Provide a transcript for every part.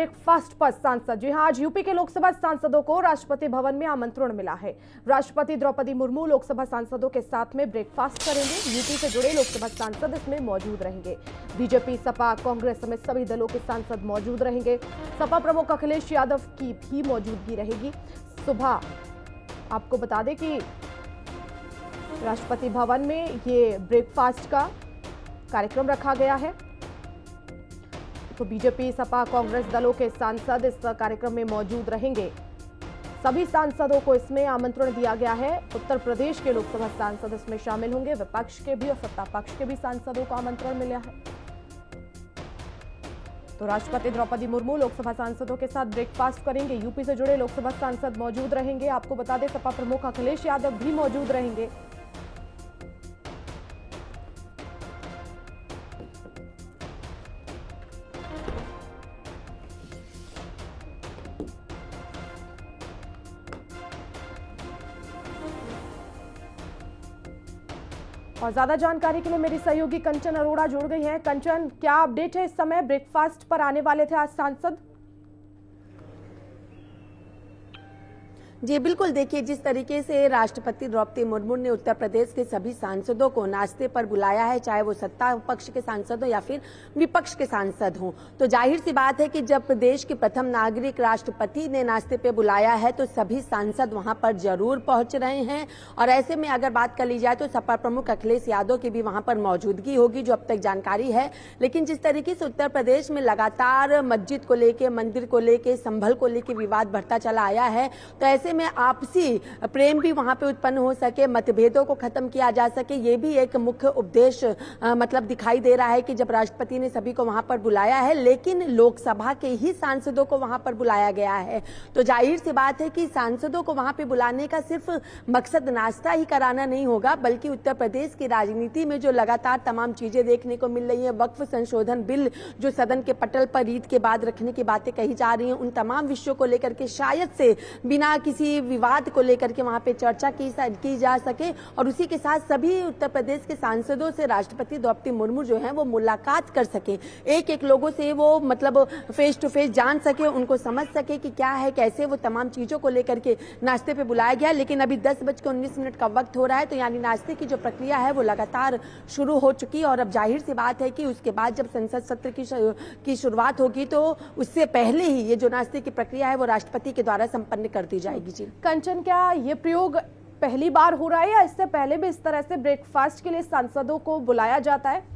Breakfast पर सांसद। जी हां, आज यूपी के लोकसभा सांसदों को राष्ट्रपति भवन में आमंत्रण मिला है। राष्ट्रपति द्रौपदी मुर्मू लोकसभा सांसदों के साथ में ब्रेकफास्ट करेंगे। यूपी से जुड़े लोकसभा सांसद इसमें मौजूद रहेंगे। बीजेपी, सपा, कांग्रेस समेत सभी दलों के सांसद मौजूद रहेंगे। सपा प्रमुख अखिलेश यादव की भी मौजूदगी रहेगी। सुबह आपको बता दें कि राष्ट्रपति भवन में ये ब्रेकफास्ट का कार्यक्रम रखा गया है। तो बीजेपी, सपा, कांग्रेस दलों के सांसद इस कार्यक्रम में मौजूद रहेंगे। सभी सांसदों को इसमें आमंत्रण दिया गया है। उत्तर प्रदेश के लोकसभा सांसद इसमें शामिल होंगे। विपक्ष के भी और सत्ता पक्ष के भी सांसदों को आमंत्रण मिला है। तो राष्ट्रपति द्रौपदी मुर्मू लोकसभा सांसदों के साथ ब्रेकफास्ट करेंगे। यूपी से जुड़े लोकसभा सांसद मौजूद रहेंगे। आपको बता दें, सपा प्रमुख अखिलेश यादव भी मौजूद रहेंगे। और ज्यादा जानकारी के लिए मेरी सहयोगी कंचन अरोड़ा जुड़ गई हैं। कंचन, क्या अपडेट है? इस समय ब्रेकफास्ट पर आने वाले थे आज सांसद। जी बिल्कुल, देखिए जिस तरीके से राष्ट्रपति द्रौपदी मुर्मू ने उत्तर प्रदेश के सभी सांसदों को नाश्ते पर बुलाया है, चाहे वो सत्ता पक्ष के सांसद हो या फिर विपक्ष के सांसद हों, तो जाहिर सी बात है कि जब प्रदेश के प्रथम नागरिक राष्ट्रपति ने नाश्ते पे बुलाया है तो सभी सांसद वहां पर जरूर पहुंच रहे हैं। और ऐसे में अगर बात कर ली जाए तो सपा प्रमुख अखिलेश यादव की भी वहां पर मौजूदगी होगी, जो अब तक जानकारी है। लेकिन जिस तरीके से उत्तर प्रदेश में लगातार मस्जिद को लेके, मंदिर को लेके, संभल को लेके विवाद बढ़ता चला आया है, तो ऐसे में आपसी प्रेम भी वहां पे उत्पन्न हो सके, मतभेदों को खत्म किया जा सके, ये भी एक मुख्य उपदेश मतलब दिखाई दे रहा है कि जब राष्ट्रपति ने सभी को वहां पर बुलाया है, लेकिन लोकसभा के ही सांसदों को वहां पर बुलाया गया है। तो जाहिर सी बात है कि सांसदों को वहां पे बुलाने का सिर्फ मकसद नाश्ता ही कराना नहीं होगा, बल्कि उत्तर प्रदेश की राजनीति में जो लगातार तमाम चीजें देखने को मिल रही है, वक्फ संशोधन बिल जो सदन के पटल पर ईद के बाद रखने की बातें कही जा रही हैं, उन तमाम विषयों को लेकर के शायद से बिना किसी विवाद को लेकर के वहां पे चर्चा की जा सके। और उसी के साथ सभी उत्तर प्रदेश के सांसदों से राष्ट्रपति द्रौपदी मुर्मू जो है वो मुलाकात कर सके, एक एक लोगों से वो मतलब फेस टू फेस जान सके, उनको समझ सके कि क्या है कैसे, वो तमाम चीजों को लेकर के नाश्ते पे बुलाया गया। लेकिन अभी 10:19 का वक्त हो रहा है, तो यानी नाश्ते की जो प्रक्रिया है वो लगातार शुरू हो चुकी है। और अब जाहिर सी बात है कि उसके बाद जब संसद सत्र की शुरुआत होगी तो उससे पहले ही ये जो नाश्ते की प्रक्रिया है वो राष्ट्रपति के द्वारा संपन्न कर दी जाएगी। जी कंचन, क्या ये प्रयोग पहली बार हो रहा है या इससे पहले भी इस तरह से ब्रेकफास्ट के लिए सांसदों को बुलाया जाता है?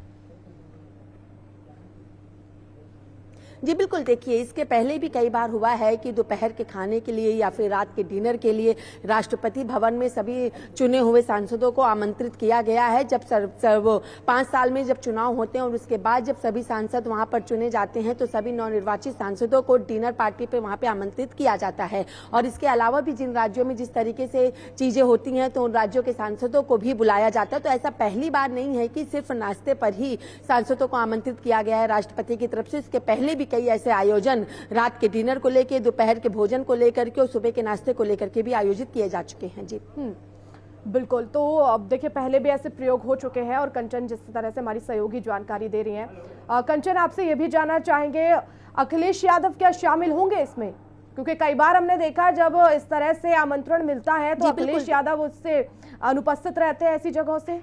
जी बिल्कुल, देखिए इसके पहले भी कई बार हुआ है कि दोपहर के खाने के लिए या फिर रात के डिनर के लिए राष्ट्रपति भवन में सभी चुने हुए सांसदों को आमंत्रित किया गया है। जब 5 साल में जब चुनाव होते हैं और उसके बाद जब सभी सांसद वहां पर चुने जाते हैं तो सभी नवनिर्वाचित सांसदों को डिनर पार्टी पे वहां पे आमंत्रित किया जाता है। और इसके अलावा भी जिन राज्यों में जिस तरीके से चीजें होती हैं तो उन राज्यों के सांसदों को भी बुलाया जाता है। तो ऐसा पहली बार नहीं है कि सिर्फ नाश्ते पर ही सांसदों को आमंत्रित किया गया है राष्ट्रपति की तरफ से। इसके पहले भी कई ऐसे आयोजन रात के डिनर को लेकर, दोपहर के भोजन को लेकर के और सुबह के नाश्ते को लेकर के भी आयोजित किए जा चुके हैं। जी बिल्कुल, तो अब देखिए पहले भी ऐसे प्रयोग हो चुके हैं। और कंचन, जिस तरह से हमारी सहयोगी जानकारी दे रही हैं, कंचन आपसे ये भी जानना चाहेंगे, अखिलेश यादव क्या शामिल होंगे इसमें? क्योंकि कई बार हमने देखा जब इस तरह से आमंत्रण मिलता है तो अखिलेश यादव उससे अनुपस्थित रहते हैं ऐसी जगहों से।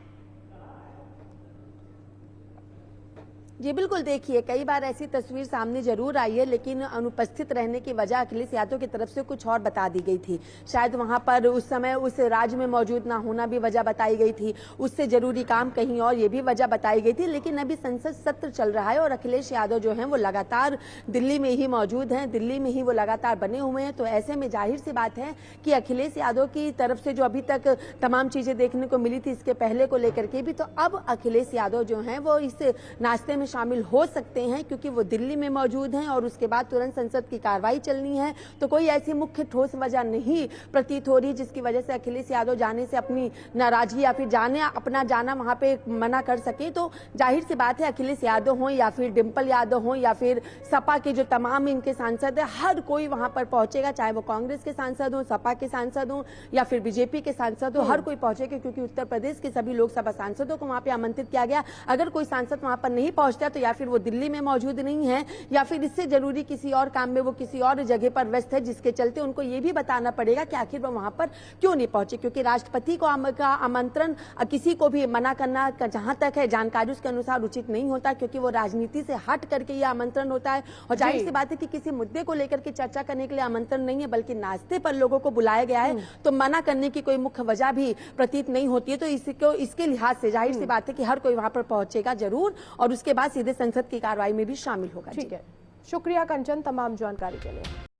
जी बिल्कुल, देखिए कई बार ऐसी तस्वीर सामने जरूर आई है, लेकिन अनुपस्थित रहने की वजह अखिलेश यादव की तरफ से कुछ और बता दी गई थी। शायद वहां पर उस समय उस राज्य में मौजूद ना होना भी वजह बताई गई थी, उससे जरूरी काम कहीं और, ये भी वजह बताई गई थी। लेकिन अभी संसद सत्र चल रहा है और अखिलेश यादव जो है वो लगातार दिल्ली में ही मौजूद हैं, दिल्ली में ही वो लगातार बने हुए हैं। तो ऐसे में जाहिर सी बात है कि अखिलेश यादव की तरफ से जो अभी तक तमाम चीजें देखने को मिली थी इसके पहले को लेकर के भी, तो अब अखिलेश यादव जो है वो इस नाश्ते में शामिल हो सकते हैं, क्योंकि वो दिल्ली में मौजूद हैं और उसके बाद तुरंत संसद की कार्रवाई चलनी है। तो कोई ऐसी मुख्य ठोस वजह नहीं प्रतीत हो रही जिसकी वजह से अखिलेश यादव जाने से अपनी नाराजगी या फिर अपना जाना वहां पे मना कर सके। तो जाहिर सी बात है अखिलेश यादव हो या फिर डिंपल यादव हो या फिर सपा के जो तमाम इनके सांसद है, हर कोई वहां पर पहुंचेगा, चाहे वो कांग्रेस के सांसद हो, सपा के सांसद हो या फिर बीजेपी के सांसद हो, हर कोई पहुंचेगा, क्योंकि उत्तर प्रदेश के सभी लोकसभा सांसदों को वहां पे आमंत्रित किया गया। अगर कोई सांसद वहां पर नहीं पहुंचता पहुंचता है तो या फिर वो दिल्ली में मौजूद नहीं है या फिर इससे जरूरी किसी और काम में वो किसी और जगह पर व्यस्त है, जिसके चलते उनको ये भी बताना पड़ेगा कि आखिर वो वहां पर क्यों नहीं पहुंचे। क्योंकि राष्ट्रपति को का आमंत्रण किसी को भी मना करना जहां तक है जानकारी उसके अनुसार उचित नहीं होता, क्योंकि वो राजनीति से हट करके ये आमंत्रण होता है। और जाहिर सी बात है कि किसी मुद्दे को लेकर के चर्चा करने के लिए आमंत्रण नहीं है, बल्कि नाश्ते पर लोगों को बुलाया गया है, तो मना करने की कोई मुख्य वजह भी प्रतीत नहीं होती है। तो इसके लिहाज से जाहिर सी बात है कि हर कोई वहां पर पहुंचेगा जरूर और उसके बाद सीधे संसद की कार्रवाई में भी शामिल होगा। ठीक है, शुक्रिया कंचन तमाम जानकारी के लिए।